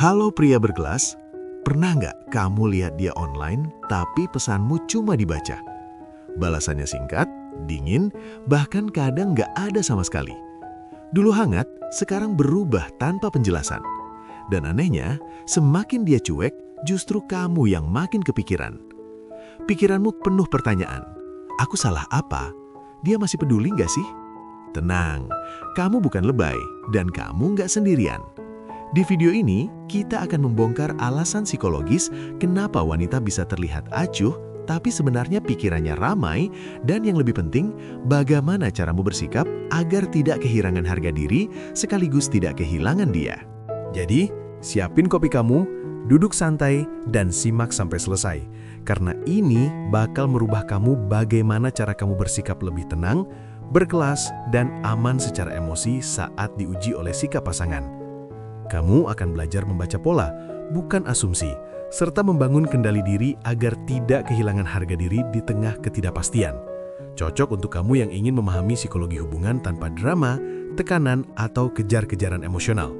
Halo pria bergelas, pernah nggak kamu lihat dia online tapi pesanmu cuma dibaca? Balasannya singkat, dingin, bahkan kadang nggak ada sama sekali. Dulu hangat, sekarang berubah tanpa penjelasan. Dan anehnya, semakin dia cuek, justru kamu yang makin kepikiran. Pikiranmu penuh pertanyaan, aku salah apa? Dia masih peduli nggak sih? Tenang, kamu bukan lebay dan kamu nggak sendirian. Di video ini, kita akan membongkar alasan psikologis kenapa wanita bisa terlihat acuh, tapi sebenarnya pikirannya ramai, dan yang lebih penting, bagaimana caramu bersikap agar tidak kehilangan harga diri, sekaligus tidak kehilangan dia. Jadi, siapin kopi kamu, duduk santai, dan simak sampai selesai. Karena ini bakal merubah kamu bagaimana cara kamu bersikap lebih tenang, berkelas, dan aman secara emosi saat diuji oleh sikap pasangan. Kamu akan belajar membaca pola, bukan asumsi, serta membangun kendali diri agar tidak kehilangan harga diri di tengah ketidakpastian. Cocok untuk kamu yang ingin memahami psikologi hubungan tanpa drama, tekanan, atau kejar-kejaran emosional.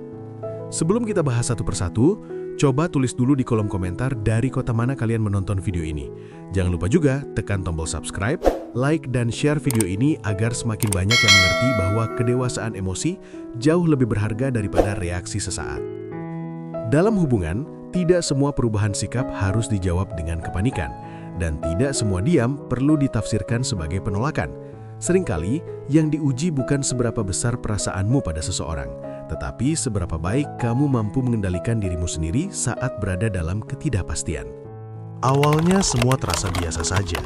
Sebelum kita bahas satu persatu, coba tulis dulu di kolom komentar dari kota mana kalian menonton video ini. Jangan lupa juga tekan tombol subscribe, like, dan share video ini agar semakin banyak yang mengerti bahwa kedewasaan emosi jauh lebih berharga daripada reaksi sesaat. Dalam hubungan, tidak semua perubahan sikap harus dijawab dengan kepanikan, dan tidak semua diam perlu ditafsirkan sebagai penolakan. Seringkali, yang diuji bukan seberapa besar perasaanmu pada seseorang, tetapi seberapa baik kamu mampu mengendalikan dirimu sendiri saat berada dalam ketidakpastian. Awalnya semua terasa biasa saja.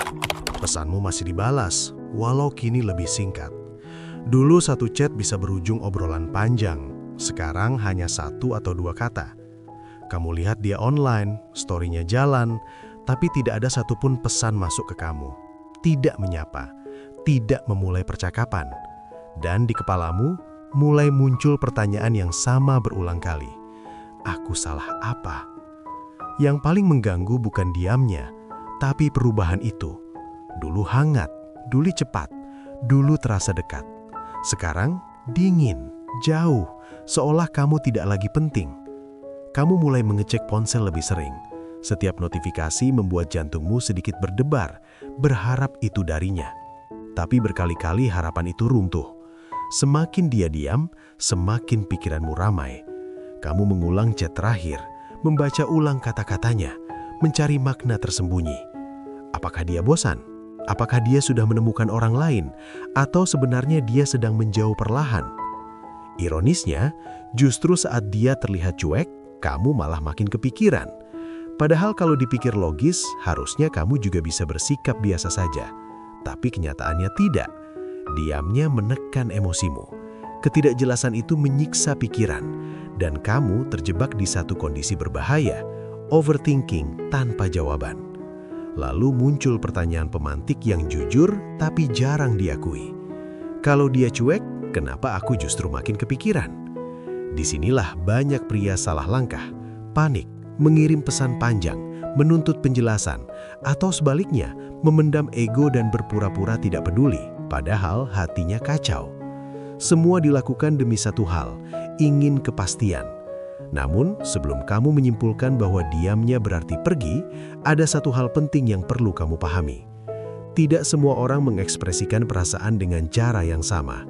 Pesanmu masih dibalas, walau kini lebih singkat. Dulu satu chat bisa berujung obrolan panjang, sekarang hanya 1 atau 2 kata. Kamu lihat dia online, story-nya jalan, tapi tidak ada satupun pesan masuk ke kamu. Tidak menyapa, tidak memulai percakapan. Dan di kepalamu, mulai muncul pertanyaan yang sama berulang kali. Aku salah apa? Yang paling mengganggu bukan diamnya, tapi perubahan itu. Dulu hangat, dulu cepat, dulu terasa dekat. Sekarang dingin, jauh, seolah kamu tidak lagi penting. Kamu mulai mengecek ponsel lebih sering. Setiap notifikasi membuat jantungmu sedikit berdebar, berharap itu darinya. Tapi berkali-kali harapan itu runtuh. Semakin dia diam, semakin pikiranmu ramai. Kamu mengulang chat terakhir, membaca ulang kata-katanya, mencari makna tersembunyi. Apakah dia bosan? Apakah dia sudah menemukan orang lain? Atau sebenarnya dia sedang menjauh perlahan? Ironisnya, justru saat dia terlihat cuek, kamu malah makin kepikiran. Padahal kalau dipikir logis, harusnya kamu juga bisa bersikap biasa saja. Tapi kenyataannya tidak. Diamnya menekan emosimu. Ketidakjelasan itu menyiksa pikiran, dan kamu terjebak di satu kondisi berbahaya, overthinking tanpa jawaban. Lalu muncul pertanyaan pemantik yang jujur tapi jarang diakui. Kalau dia cuek, kenapa aku justru makin kepikiran? Disinilah banyak pria salah langkah, panik, mengirim pesan panjang, menuntut penjelasan, atau sebaliknya, memendam ego dan berpura-pura tidak peduli, padahal hatinya kacau. Semua dilakukan demi satu hal, ingin kepastian. Namun, sebelum kamu menyimpulkan bahwa diamnya berarti pergi, ada satu hal penting yang perlu kamu pahami. Tidak semua orang mengekspresikan perasaan dengan cara yang sama.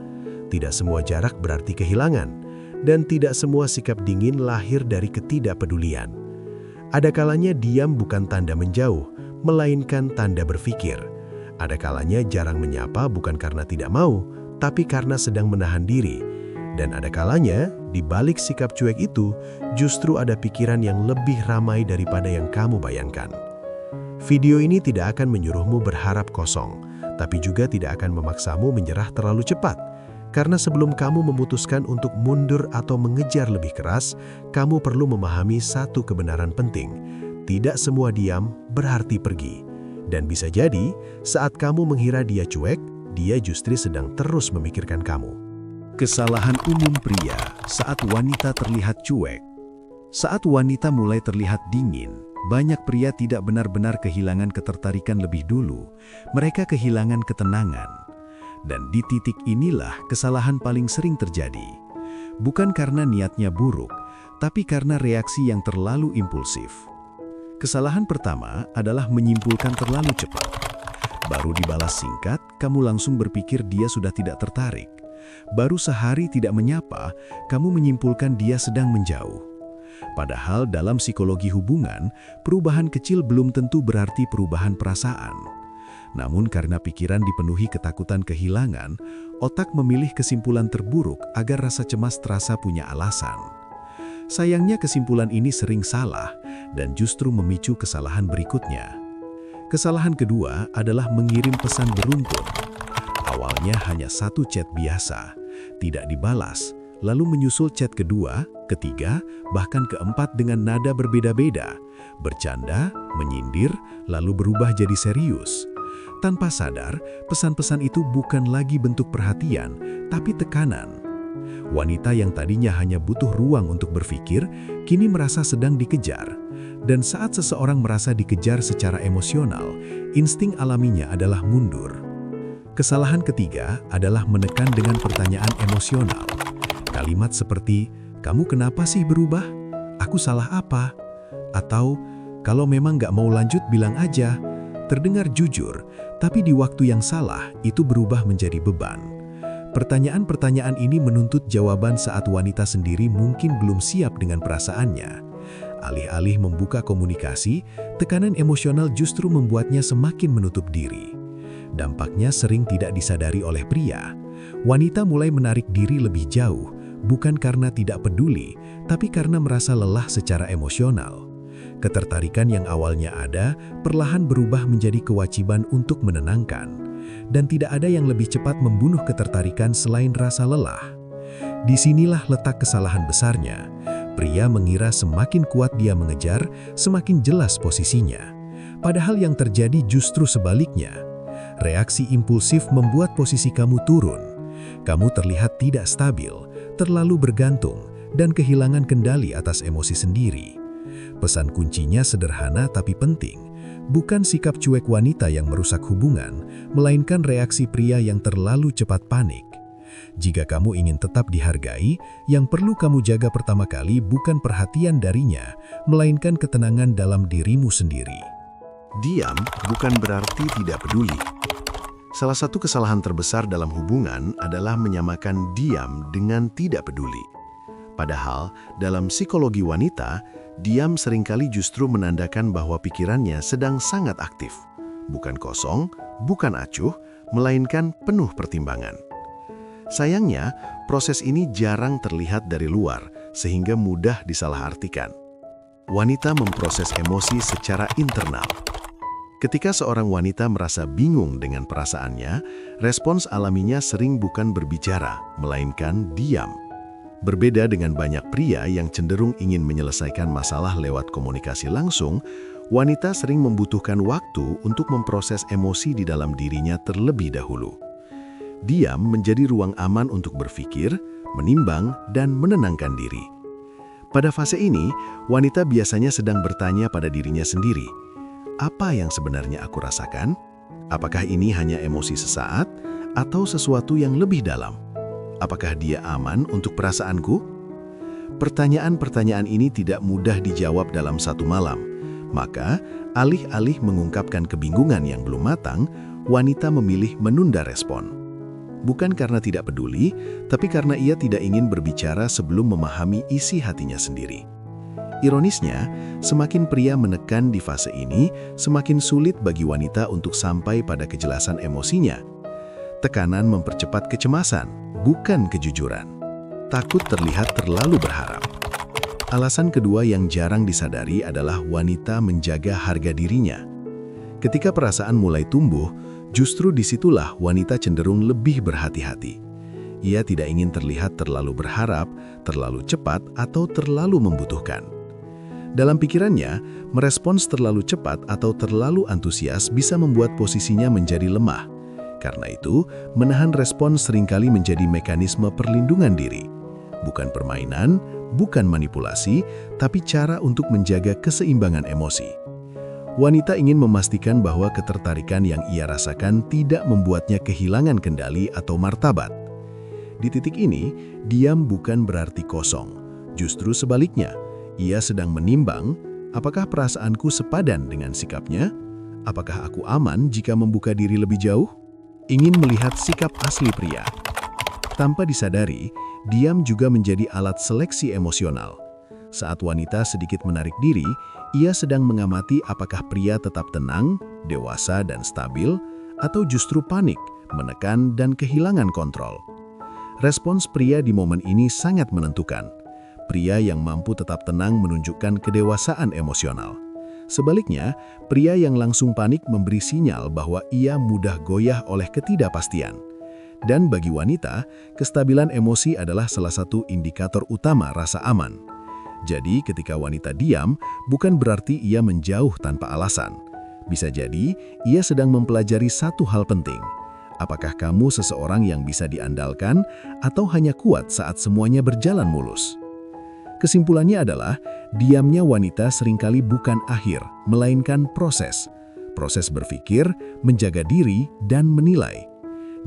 Tidak semua jarak berarti kehilangan, dan tidak semua sikap dingin lahir dari ketidakpedulian. Ada kalanya diam bukan tanda menjauh, melainkan tanda berpikir. Ada kalanya jarang menyapa bukan karena tidak mau, tapi karena sedang menahan diri. Dan ada kalanya, di balik sikap cuek itu, justru ada pikiran yang lebih ramai daripada yang kamu bayangkan. Video ini tidak akan menyuruhmu berharap kosong, tapi juga tidak akan memaksamu menyerah terlalu cepat. Karena sebelum kamu memutuskan untuk mundur atau mengejar lebih keras, kamu perlu memahami satu kebenaran penting. Tidak semua diam berarti pergi. Dan bisa jadi, saat kamu mengira dia cuek, dia justru sedang terus memikirkan kamu. Kesalahan umum pria saat wanita terlihat cuek. Saat wanita mulai terlihat dingin, banyak pria tidak benar-benar kehilangan ketertarikan lebih dulu. Mereka kehilangan ketenangan. Dan di titik inilah kesalahan paling sering terjadi. Bukan karena niatnya buruk, tapi karena reaksi yang terlalu impulsif. Kesalahan pertama adalah menyimpulkan terlalu cepat. Baru dibalas singkat, kamu langsung berpikir dia sudah tidak tertarik. Baru sehari tidak menyapa, kamu menyimpulkan dia sedang menjauh. Padahal dalam psikologi hubungan, perubahan kecil belum tentu berarti perubahan perasaan. Namun karena pikiran dipenuhi ketakutan kehilangan, otak memilih kesimpulan terburuk agar rasa cemas terasa punya alasan. Sayangnya kesimpulan ini sering salah dan justru memicu kesalahan berikutnya. Kesalahan kedua adalah mengirim pesan beruntun. Awalnya hanya satu chat biasa, tidak dibalas, lalu menyusul chat kedua, ketiga, bahkan keempat dengan nada berbeda-beda, bercanda, menyindir, lalu berubah jadi serius. Tanpa sadar, pesan-pesan itu bukan lagi bentuk perhatian, tapi tekanan. Wanita yang tadinya hanya butuh ruang untuk berpikir, kini merasa sedang dikejar. Dan saat seseorang merasa dikejar secara emosional, insting alaminya adalah mundur. Kesalahan ketiga adalah menekan dengan pertanyaan emosional. Kalimat seperti, "Kamu kenapa sih berubah? Aku salah apa?" Atau, "Kalau memang nggak mau lanjut bilang aja." Terdengar jujur, tapi di waktu yang salah itu berubah menjadi beban. Pertanyaan-pertanyaan ini menuntut jawaban saat wanita sendiri mungkin belum siap dengan perasaannya. Alih-alih membuka komunikasi, tekanan emosional justru membuatnya semakin menutup diri. Dampaknya sering tidak disadari oleh pria. Wanita mulai menarik diri lebih jauh, bukan karena tidak peduli, tapi karena merasa lelah secara emosional. Ketertarikan yang awalnya ada, perlahan berubah menjadi kewajiban untuk menenangkan. Dan tidak ada yang lebih cepat membunuh ketertarikan selain rasa lelah. Disinilah letak kesalahan besarnya. Pria mengira semakin kuat dia mengejar, semakin jelas posisinya. Padahal yang terjadi justru sebaliknya. Reaksi impulsif membuat posisi kamu turun. Kamu terlihat tidak stabil, terlalu bergantung, dan kehilangan kendali atas emosi sendiri. Pesan kuncinya sederhana tapi penting. Bukan sikap cuek wanita yang merusak hubungan, melainkan reaksi pria yang terlalu cepat panik. Jika kamu ingin tetap dihargai, yang perlu kamu jaga pertama kali bukan perhatian darinya, melainkan ketenangan dalam dirimu sendiri. Diam bukan berarti tidak peduli. Salah satu kesalahan terbesar dalam hubungan adalah menyamakan diam dengan tidak peduli. Padahal, dalam psikologi wanita, diam seringkali justru menandakan bahwa pikirannya sedang sangat aktif. Bukan kosong, bukan acuh, melainkan penuh pertimbangan. Sayangnya, proses ini jarang terlihat dari luar, sehingga mudah disalahartikan. Wanita memproses emosi secara internal. Ketika seorang wanita merasa bingung dengan perasaannya, respons alaminya sering bukan berbicara, melainkan diam. Berbeda dengan banyak pria yang cenderung ingin menyelesaikan masalah lewat komunikasi langsung, wanita sering membutuhkan waktu untuk memproses emosi di dalam dirinya terlebih dahulu. Diam menjadi ruang aman untuk berpikir, menimbang, dan menenangkan diri. Pada fase ini, wanita biasanya sedang bertanya pada dirinya sendiri, apa yang sebenarnya aku rasakan? Apakah ini hanya emosi sesaat atau sesuatu yang lebih dalam? Apakah dia aman untuk perasaanku? Pertanyaan-pertanyaan ini tidak mudah dijawab dalam satu malam. Maka, alih-alih mengungkapkan kebingungan yang belum matang, wanita memilih menunda respon. Bukan karena tidak peduli, tapi karena ia tidak ingin berbicara sebelum memahami isi hatinya sendiri. Ironisnya, semakin pria menekan di fase ini, semakin sulit bagi wanita untuk sampai pada kejelasan emosinya. Tekanan mempercepat kecemasan, bukan kejujuran. Takut terlihat terlalu berharap. Alasan kedua yang jarang disadari adalah wanita menjaga harga dirinya. Ketika perasaan mulai tumbuh, justru disitulah wanita cenderung lebih berhati-hati. Ia tidak ingin terlihat terlalu berharap, terlalu cepat, atau terlalu membutuhkan. Dalam pikirannya, merespons terlalu cepat atau terlalu antusias bisa membuat posisinya menjadi lemah. Karena itu, menahan respon seringkali menjadi mekanisme perlindungan diri. Bukan permainan, bukan manipulasi, tapi cara untuk menjaga keseimbangan emosi. Wanita ingin memastikan bahwa ketertarikan yang ia rasakan tidak membuatnya kehilangan kendali atau martabat. Di titik ini, diam bukan berarti kosong. Justru sebaliknya, ia sedang menimbang, apakah perasaanku sepadan dengan sikapnya? Apakah aku aman jika membuka diri lebih jauh? Ingin melihat sikap asli pria. Tanpa disadari, diam juga menjadi alat seleksi emosional. Saat wanita sedikit menarik diri, ia sedang mengamati apakah pria tetap tenang, dewasa dan stabil, atau justru panik, menekan dan kehilangan kontrol. Respons pria di momen ini sangat menentukan. Pria yang mampu tetap tenang menunjukkan kedewasaan emosional. Sebaliknya, pria yang langsung panik memberi sinyal bahwa ia mudah goyah oleh ketidakpastian. Dan bagi wanita, kestabilan emosi adalah salah satu indikator utama rasa aman. Jadi, ketika wanita diam, bukan berarti ia menjauh tanpa alasan. Bisa jadi, ia sedang mempelajari satu hal penting. Apakah kamu seseorang yang bisa diandalkan atau hanya kuat saat semuanya berjalan mulus? Kesimpulannya adalah, diamnya wanita seringkali bukan akhir, melainkan proses. Proses berpikir, menjaga diri, dan menilai.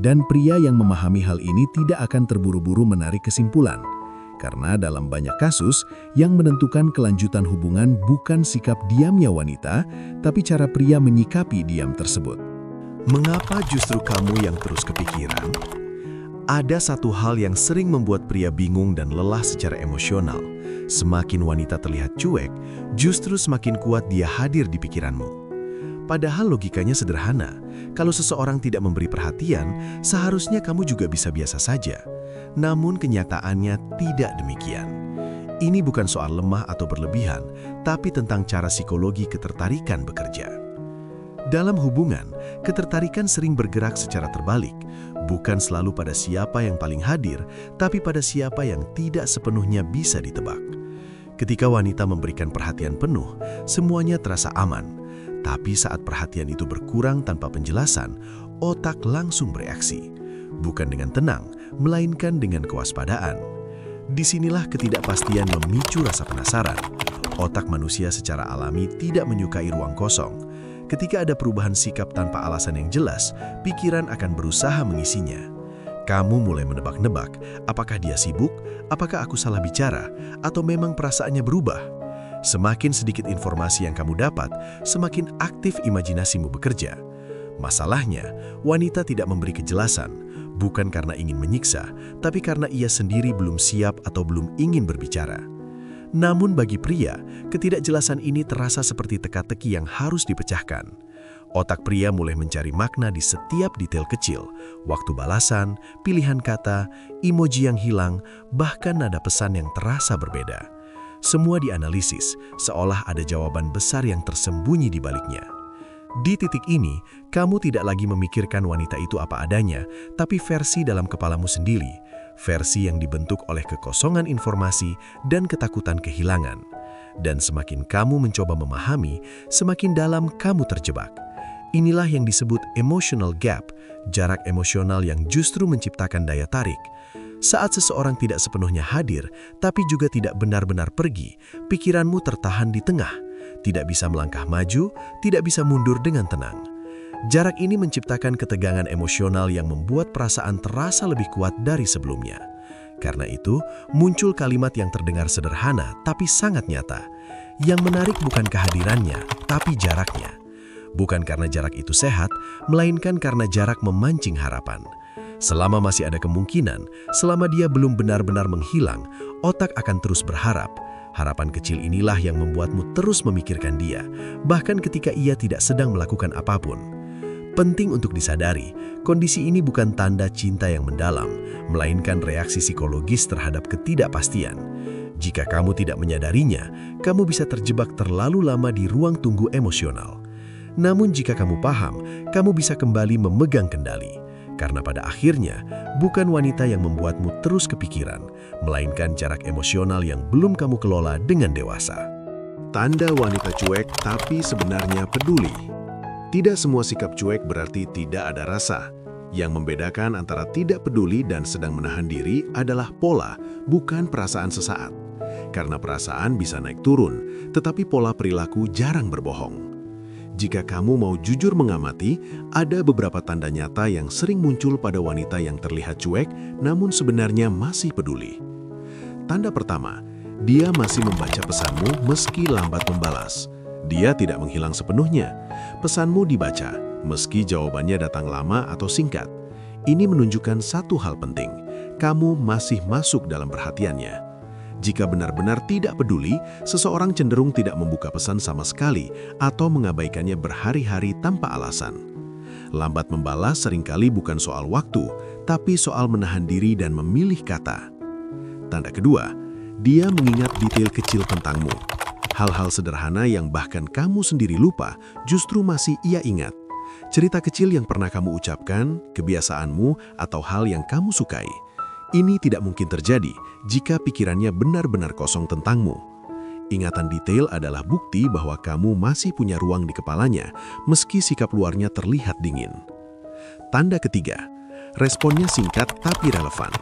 Dan pria yang memahami hal ini tidak akan terburu-buru menarik kesimpulan. Karena dalam banyak kasus, yang menentukan kelanjutan hubungan bukan sikap diamnya wanita, tapi cara pria menyikapi diam tersebut. Mengapa justru kamu yang terus kepikiran? Ada satu hal yang sering membuat pria bingung dan lelah secara emosional. Semakin wanita terlihat cuek, justru semakin kuat dia hadir di pikiranmu. Padahal logikanya sederhana. Kalau seseorang tidak memberi perhatian, seharusnya kamu juga bisa biasa saja. Namun kenyataannya tidak demikian. Ini bukan soal lemah atau berlebihan, tapi tentang cara psikologi ketertarikan bekerja. Dalam hubungan, ketertarikan sering bergerak secara terbalik, bukan selalu pada siapa yang paling hadir, tapi pada siapa yang tidak sepenuhnya bisa ditebak. Ketika wanita memberikan perhatian penuh, semuanya terasa aman. Tapi saat perhatian itu berkurang tanpa penjelasan, otak langsung bereaksi. Bukan dengan tenang, melainkan dengan kewaspadaan. Disinilah ketidakpastian memicu rasa penasaran. Otak manusia secara alami tidak menyukai ruang kosong. Ketika ada perubahan sikap tanpa alasan yang jelas, pikiran akan berusaha mengisinya. Kamu mulai menebak-nebak, apakah dia sibuk, apakah aku salah bicara, atau memang perasaannya berubah. Semakin sedikit informasi yang kamu dapat, semakin aktif imajinasimu bekerja. Masalahnya, wanita tidak memberi kejelasan, bukan karena ingin menyiksa, tapi karena ia sendiri belum siap atau belum ingin berbicara. Namun bagi pria, ketidakjelasan ini terasa seperti teka-teki yang harus dipecahkan. Otak pria mulai mencari makna di setiap detail kecil, waktu balasan, pilihan kata, emoji yang hilang, bahkan nada pesan yang terasa berbeda. Semua dianalisis, seolah ada jawaban besar yang tersembunyi di baliknya. Di titik ini, kamu tidak lagi memikirkan wanita itu apa adanya, tapi versi dalam kepalamu sendiri, versi yang dibentuk oleh kekosongan informasi dan ketakutan kehilangan. Dan semakin kamu mencoba memahami, semakin dalam kamu terjebak. Inilah yang disebut emotional gap, jarak emosional yang justru menciptakan daya tarik. Saat seseorang tidak sepenuhnya hadir, tapi juga tidak benar-benar pergi, pikiranmu tertahan di tengah, tidak bisa melangkah maju, tidak bisa mundur dengan tenang. Jarak ini menciptakan ketegangan emosional yang membuat perasaan terasa lebih kuat dari sebelumnya. Karena itu, muncul kalimat yang terdengar sederhana tapi sangat nyata. Yang menarik bukan kehadirannya, tapi jaraknya. Bukan karena jarak itu sehat, melainkan karena jarak memancing harapan. Selama masih ada kemungkinan, selama dia belum benar-benar menghilang, otak akan terus berharap. Harapan kecil inilah yang membuatmu terus memikirkan dia, bahkan ketika ia tidak sedang melakukan apapun. Penting untuk disadari, kondisi ini bukan tanda cinta yang mendalam, melainkan reaksi psikologis terhadap ketidakpastian. Jika kamu tidak menyadarinya, kamu bisa terjebak terlalu lama di ruang tunggu emosional. Namun jika kamu paham, kamu bisa kembali memegang kendali. Karena pada akhirnya, bukan wanita yang membuatmu terus kepikiran, melainkan jarak emosional yang belum kamu kelola dengan dewasa. Tanda wanita cuek tapi sebenarnya peduli. Tidak semua sikap cuek berarti tidak ada rasa. Yang membedakan antara tidak peduli dan sedang menahan diri adalah pola, bukan perasaan sesaat. Karena perasaan bisa naik turun, tetapi pola perilaku jarang berbohong. Jika kamu mau jujur mengamati, ada beberapa tanda nyata yang sering muncul pada wanita yang terlihat cuek, namun sebenarnya masih peduli. Tanda pertama, Dia masih membaca pesanmu meski lambat membalas. Dia tidak menghilang sepenuhnya. Pesanmu dibaca, meski jawabannya datang lama atau singkat. Ini menunjukkan satu hal penting. Kamu masih masuk dalam perhatiannya. Jika benar-benar tidak peduli, seseorang cenderung tidak membuka pesan sama sekali atau mengabaikannya berhari-hari tanpa alasan. Lambat membalas seringkali bukan soal waktu, tapi soal menahan diri dan memilih kata. Tanda kedua, dia mengingat detail kecil tentangmu. Hal-hal sederhana yang bahkan kamu sendiri lupa, justru masih ia ingat. Cerita kecil yang pernah kamu ucapkan, kebiasaanmu, atau hal yang kamu sukai. Ini tidak mungkin terjadi jika pikirannya benar-benar kosong tentangmu. Ingatan detail adalah bukti bahwa kamu masih punya ruang di kepalanya, meski sikap luarnya terlihat dingin. Tanda ketiga, responnya singkat tapi relevan.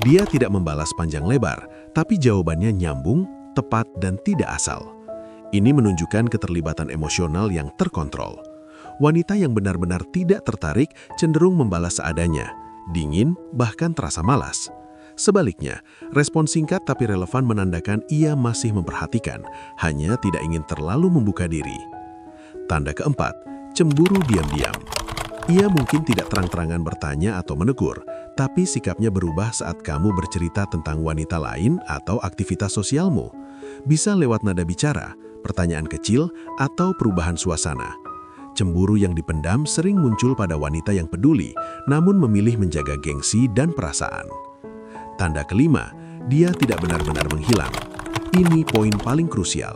Dia tidak membalas panjang lebar, tapi jawabannya nyambung, tepat, dan tidak asal. Ini menunjukkan keterlibatan emosional yang terkontrol. Wanita yang benar-benar tidak tertarik cenderung membalas seadanya, dingin, bahkan terasa malas. Sebaliknya, respon singkat tapi relevan menandakan ia masih memperhatikan, hanya tidak ingin terlalu membuka diri. Tanda keempat, cemburu diam-diam. Ia mungkin tidak terang-terangan bertanya atau menegur, tapi sikapnya berubah saat kamu bercerita tentang wanita lain atau aktivitas sosialmu. Bisa lewat nada bicara, pertanyaan kecil, atau perubahan suasana. Cemburu yang dipendam sering muncul pada wanita yang peduli, namun memilih menjaga gengsi dan perasaan. Tanda kelima, dia tidak benar-benar menghilang. Ini poin paling krusial.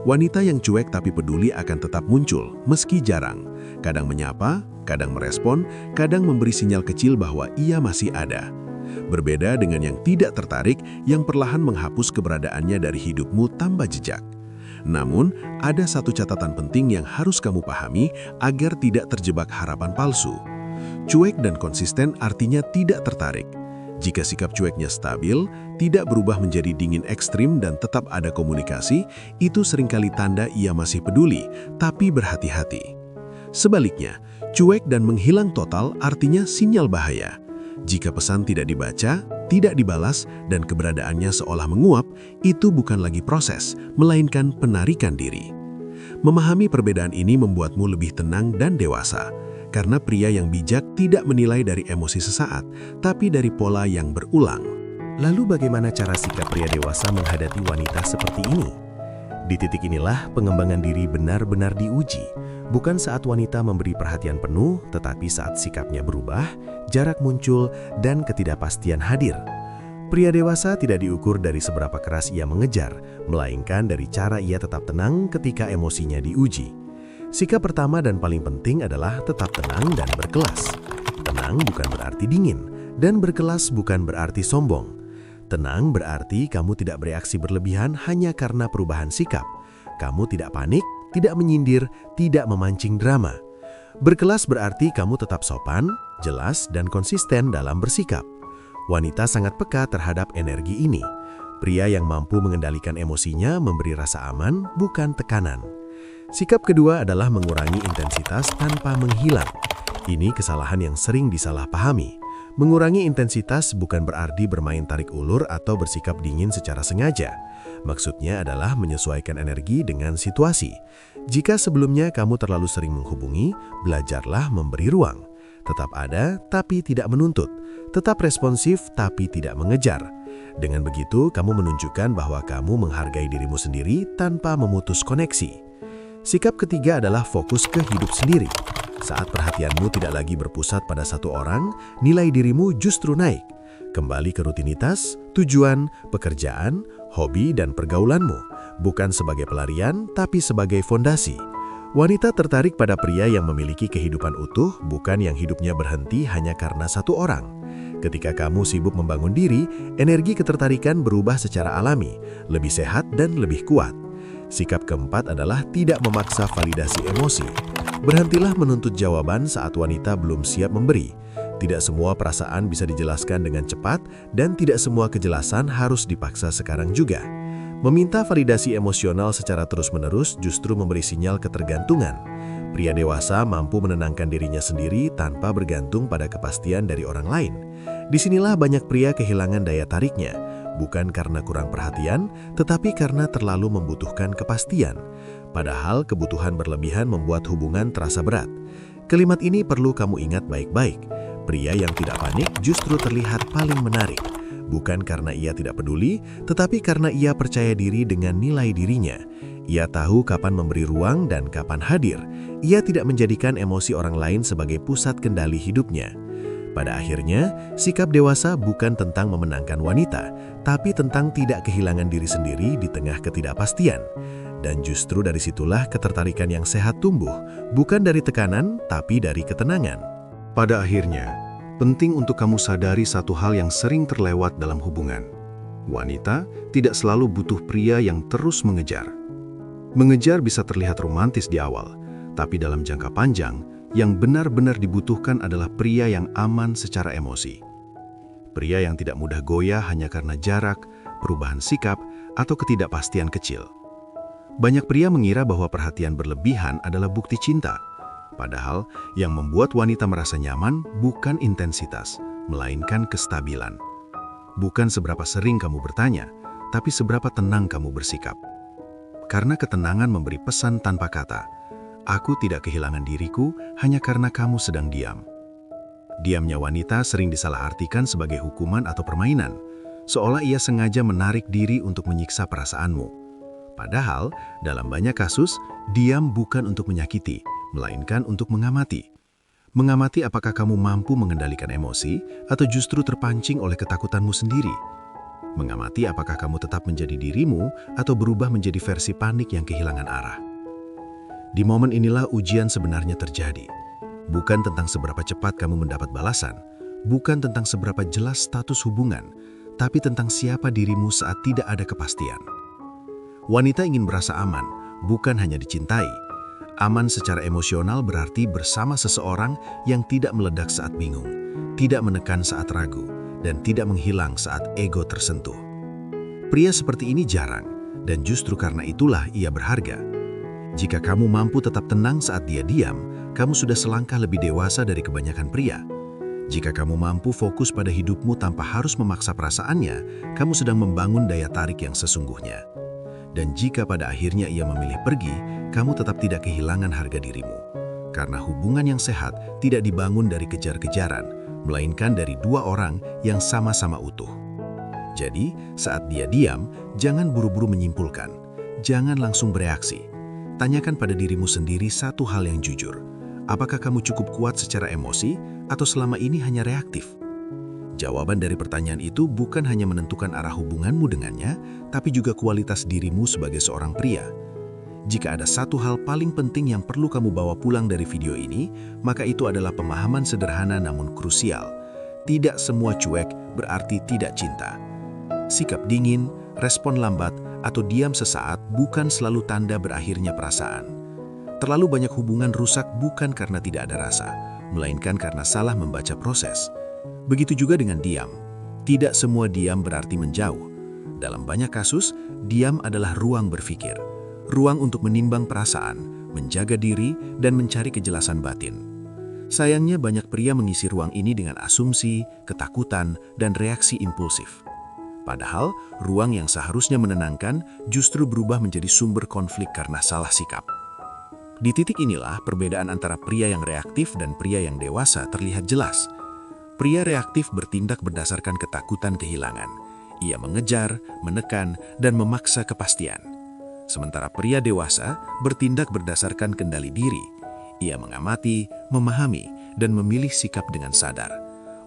Wanita yang cuek tapi peduli akan tetap muncul, meski jarang. Kadang menyapa, kadang merespon, kadang memberi sinyal kecil bahwa ia masih ada. Berbeda dengan yang tidak tertarik, yang perlahan menghapus keberadaannya dari hidupmu tanpa jejak. Namun, ada satu catatan penting yang harus kamu pahami agar tidak terjebak harapan palsu. Cuek dan konsisten artinya tidak tertarik. Jika sikap cueknya stabil, tidak berubah menjadi dingin ekstrim dan tetap ada komunikasi, itu seringkali tanda ia masih peduli, tapi berhati-hati. Sebaliknya, cuek dan menghilang total artinya sinyal bahaya. Jika pesan tidak dibaca, tidak dibalas, dan keberadaannya seolah menguap, itu bukan lagi proses, melainkan penarikan diri. Memahami perbedaan ini membuatmu lebih tenang dan dewasa. Karena pria yang bijak tidak menilai dari emosi sesaat, tapi dari pola yang berulang. Lalu bagaimana cara sikap pria dewasa menghadapi wanita seperti ini? Di titik inilah pengembangan diri benar-benar diuji. Bukan saat wanita memberi perhatian penuh, tetapi saat sikapnya berubah, jarak muncul, dan ketidakpastian hadir. Pria dewasa tidak diukur dari seberapa keras ia mengejar, melainkan dari cara ia tetap tenang ketika emosinya diuji. Sikap pertama dan paling penting adalah tetap tenang dan berkelas. Tenang bukan berarti dingin, dan berkelas bukan berarti sombong. Tenang berarti kamu tidak bereaksi berlebihan hanya karena perubahan sikap. Kamu tidak panik, tidak menyindir, tidak memancing drama. Berkelas berarti kamu tetap sopan, jelas, dan konsisten dalam bersikap. Wanita sangat peka terhadap energi ini. Pria yang mampu mengendalikan emosinya memberi rasa aman, bukan tekanan. Sikap kedua adalah mengurangi intensitas tanpa menghilang. Ini kesalahan yang sering disalahpahami. Mengurangi intensitas bukan berarti bermain tarik ulur atau bersikap dingin secara sengaja. Maksudnya adalah menyesuaikan energi dengan situasi. Jika sebelumnya kamu terlalu sering menghubungi, belajarlah memberi ruang. Tetap ada, tapi tidak menuntut. Tetap responsif, tapi tidak mengejar. Dengan begitu, kamu menunjukkan bahwa kamu menghargai dirimu sendiri tanpa memutus koneksi. Sikap ketiga adalah fokus ke hidup sendiri. Saat perhatianmu tidak lagi berpusat pada satu orang, nilai dirimu justru naik. Kembali ke rutinitas, tujuan, pekerjaan, hobi, dan pergaulanmu. Bukan sebagai pelarian, tapi sebagai fondasi. Wanita tertarik pada pria yang memiliki kehidupan utuh, bukan yang hidupnya berhenti hanya karena satu orang. Ketika kamu sibuk membangun diri, energi ketertarikan berubah secara alami, lebih sehat dan lebih kuat. Sikap keempat adalah tidak memaksa validasi emosi. Berhentilah menuntut jawaban saat wanita belum siap memberi. Tidak semua perasaan bisa dijelaskan dengan cepat dan tidak semua kejelasan harus dipaksa sekarang juga. Meminta validasi emosional secara terus-menerus justru memberi sinyal ketergantungan. Pria dewasa mampu menenangkan dirinya sendiri tanpa bergantung pada kepastian dari orang lain. Disinilah banyak pria kehilangan daya tariknya. Bukan karena kurang perhatian, tetapi karena terlalu membutuhkan kepastian. Padahal kebutuhan berlebihan membuat hubungan terasa berat. Kalimat ini perlu kamu ingat baik-baik. Pria yang tidak panik justru terlihat paling menarik. Bukan karena ia tidak peduli, tetapi karena ia percaya diri dengan nilai dirinya. Ia tahu kapan memberi ruang dan kapan hadir. Ia tidak menjadikan emosi orang lain sebagai pusat kendali hidupnya. Pada akhirnya, sikap dewasa bukan tentang memenangkan wanita, tapi tentang tidak kehilangan diri sendiri di tengah ketidakpastian. Dan justru dari situlah ketertarikan yang sehat tumbuh, bukan dari tekanan, tapi dari ketenangan. Pada akhirnya, penting untuk kamu sadari satu hal yang sering terlewat dalam hubungan. Wanita tidak selalu butuh pria yang terus mengejar. Mengejar bisa terlihat romantis di awal, tapi dalam jangka panjang, yang benar-benar dibutuhkan adalah pria yang aman secara emosi. Pria yang tidak mudah goyah hanya karena jarak, perubahan sikap, atau ketidakpastian kecil. Banyak pria mengira bahwa perhatian berlebihan adalah bukti cinta. Padahal, yang membuat wanita merasa nyaman bukan intensitas, melainkan kestabilan. Bukan seberapa sering kamu bertanya, tapi seberapa tenang kamu bersikap. Karena ketenangan memberi pesan tanpa kata. Aku tidak kehilangan diriku hanya karena kamu sedang diam. Diamnya wanita sering disalahartikan sebagai hukuman atau permainan, seolah ia sengaja menarik diri untuk menyiksa perasaanmu. Padahal, dalam banyak kasus, diam bukan untuk menyakiti, melainkan untuk mengamati. Mengamati apakah kamu mampu mengendalikan emosi atau justru terpancing oleh ketakutanmu sendiri. Mengamati apakah kamu tetap menjadi dirimu atau berubah menjadi versi panik yang kehilangan arah. Di momen inilah ujian sebenarnya terjadi. Bukan tentang seberapa cepat kamu mendapat balasan, bukan tentang seberapa jelas status hubungan, tapi tentang siapa dirimu saat tidak ada kepastian. Wanita ingin merasa aman, bukan hanya dicintai. Aman secara emosional berarti bersama seseorang yang tidak meledak saat bingung, tidak menekan saat ragu, dan tidak menghilang saat ego tersentuh. Pria seperti ini jarang, dan justru karena itulah ia berharga. Jika kamu mampu tetap tenang saat dia diam, kamu sudah selangkah lebih dewasa dari kebanyakan pria. Jika kamu mampu fokus pada hidupmu tanpa harus memaksa perasaannya, kamu sedang membangun daya tarik yang sesungguhnya. Dan jika pada akhirnya ia memilih pergi, kamu tetap tidak kehilangan harga dirimu. Karena hubungan yang sehat tidak dibangun dari kejar-kejaran, melainkan dari dua orang yang sama-sama utuh. Jadi, saat dia diam, jangan buru-buru menyimpulkan. Jangan langsung bereaksi. Tanyakan pada dirimu sendiri satu hal yang jujur. Apakah kamu cukup kuat secara emosi atau selama ini hanya reaktif? Jawaban dari pertanyaan itu bukan hanya menentukan arah hubunganmu dengannya, tapi juga kualitas dirimu sebagai seorang pria. Jika ada satu hal paling penting yang perlu kamu bawa pulang dari video ini, maka itu adalah pemahaman sederhana namun krusial. Tidak semua cuek berarti tidak cinta. Sikap dingin, respon lambat, atau diam sesaat bukan selalu tanda berakhirnya perasaan. Terlalu banyak hubungan rusak bukan karena tidak ada rasa, melainkan karena salah membaca proses. Begitu juga dengan diam. Tidak semua diam berarti menjauh. Dalam banyak kasus, diam adalah ruang berpikir. Ruang untuk menimbang perasaan, menjaga diri, dan mencari kejelasan batin. Sayangnya banyak pria mengisi ruang ini dengan asumsi, ketakutan, dan reaksi impulsif. Padahal, ruang yang seharusnya menenangkan justru berubah menjadi sumber konflik karena salah sikap. Di titik inilah perbedaan antara pria yang reaktif dan pria yang dewasa terlihat jelas. Pria reaktif bertindak berdasarkan ketakutan kehilangan. Ia mengejar, menekan, dan memaksa kepastian. Sementara pria dewasa bertindak berdasarkan kendali diri. Ia mengamati, memahami, dan memilih sikap dengan sadar.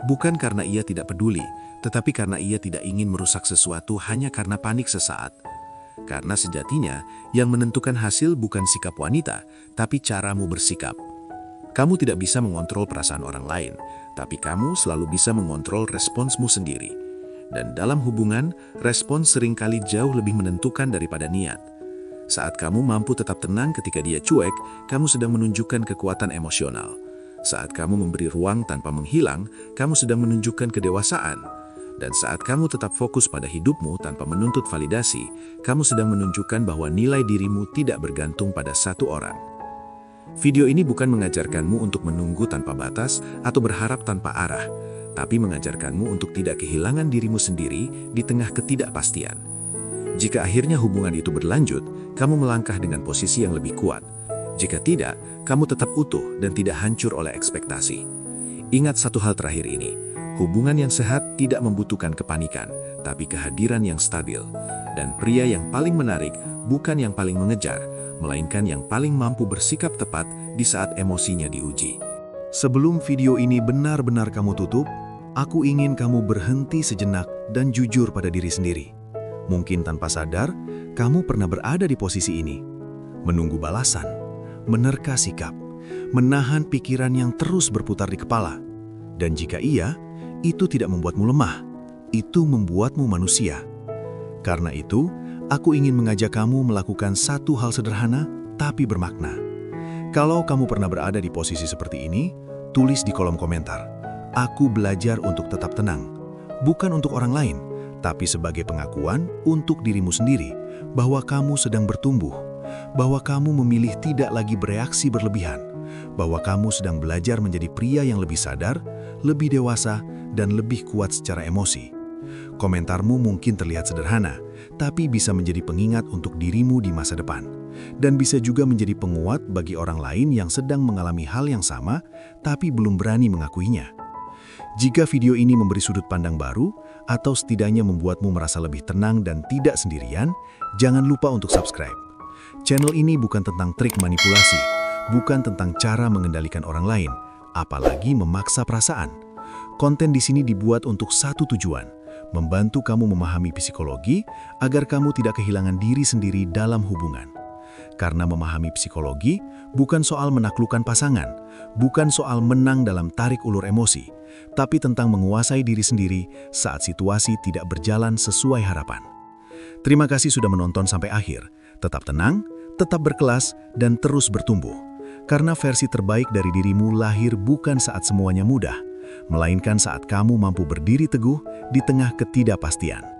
Bukan karena ia tidak peduli, tetapi karena ia tidak ingin merusak sesuatu hanya karena panik sesaat. Karena sejatinya, yang menentukan hasil bukan sikap wanita, tapi caramu bersikap. Kamu tidak bisa mengontrol perasaan orang lain, tapi kamu selalu bisa mengontrol responsmu sendiri. Dan dalam hubungan, respons seringkali jauh lebih menentukan daripada niat. Saat kamu mampu tetap tenang ketika dia cuek, kamu sedang menunjukkan kekuatan emosional. Saat kamu memberi ruang tanpa menghilang, kamu sedang menunjukkan kedewasaan. Dan saat kamu tetap fokus pada hidupmu tanpa menuntut validasi, kamu sedang menunjukkan bahwa nilai dirimu tidak bergantung pada satu orang. Video ini bukan mengajarkanmu untuk menunggu tanpa batas atau berharap tanpa arah, tapi mengajarkanmu untuk tidak kehilangan dirimu sendiri di tengah ketidakpastian. Jika akhirnya hubungan itu berlanjut, kamu melangkah dengan posisi yang lebih kuat. Jika tidak, kamu tetap utuh dan tidak hancur oleh ekspektasi. Ingat satu hal terakhir ini, hubungan yang sehat tidak membutuhkan kepanikan, tapi kehadiran yang stabil. Dan pria yang paling menarik bukan yang paling mengejar, melainkan yang paling mampu bersikap tepat di saat emosinya diuji. Sebelum video ini benar-benar kamu tutup, aku ingin kamu berhenti sejenak dan jujur pada diri sendiri. Mungkin tanpa sadar, kamu pernah berada di posisi ini. Menunggu balasan, menerka sikap, menahan pikiran yang terus berputar di kepala. Dan jika iya, itu tidak membuatmu lemah, itu membuatmu manusia. Karena itu, aku ingin mengajak kamu melakukan satu hal sederhana, tapi bermakna. Kalau kamu pernah berada di posisi seperti ini, tulis di kolom komentar. Aku belajar untuk tetap tenang. Bukan untuk orang lain, tapi sebagai pengakuan untuk dirimu sendiri bahwa kamu sedang bertumbuh, bahwa kamu memilih tidak lagi bereaksi berlebihan, bahwa kamu sedang belajar menjadi pria yang lebih sadar, lebih dewasa, dan lebih kuat secara emosi. Komentarmu mungkin terlihat sederhana, tapi bisa menjadi pengingat untuk dirimu di masa depan. Dan bisa juga menjadi penguat bagi orang lain yang sedang mengalami hal yang sama, tapi belum berani mengakuinya. Jika video ini memberi sudut pandang baru, atau setidaknya membuatmu merasa lebih tenang dan tidak sendirian, jangan lupa untuk subscribe. Channel ini bukan tentang trik manipulasi, bukan tentang cara mengendalikan orang lain, apalagi memaksa perasaan. Konten di sini dibuat untuk satu tujuan, membantu kamu memahami psikologi agar kamu tidak kehilangan diri sendiri dalam hubungan. Karena memahami psikologi bukan soal menaklukkan pasangan, bukan soal menang dalam tarik ulur emosi, tapi tentang menguasai diri sendiri saat situasi tidak berjalan sesuai harapan. Terima kasih sudah menonton sampai akhir. Tetap tenang, tetap berkelas, dan terus bertumbuh. Karena versi terbaik dari dirimu lahir bukan saat semuanya mudah, melainkan saat kamu mampu berdiri teguh di tengah ketidakpastian.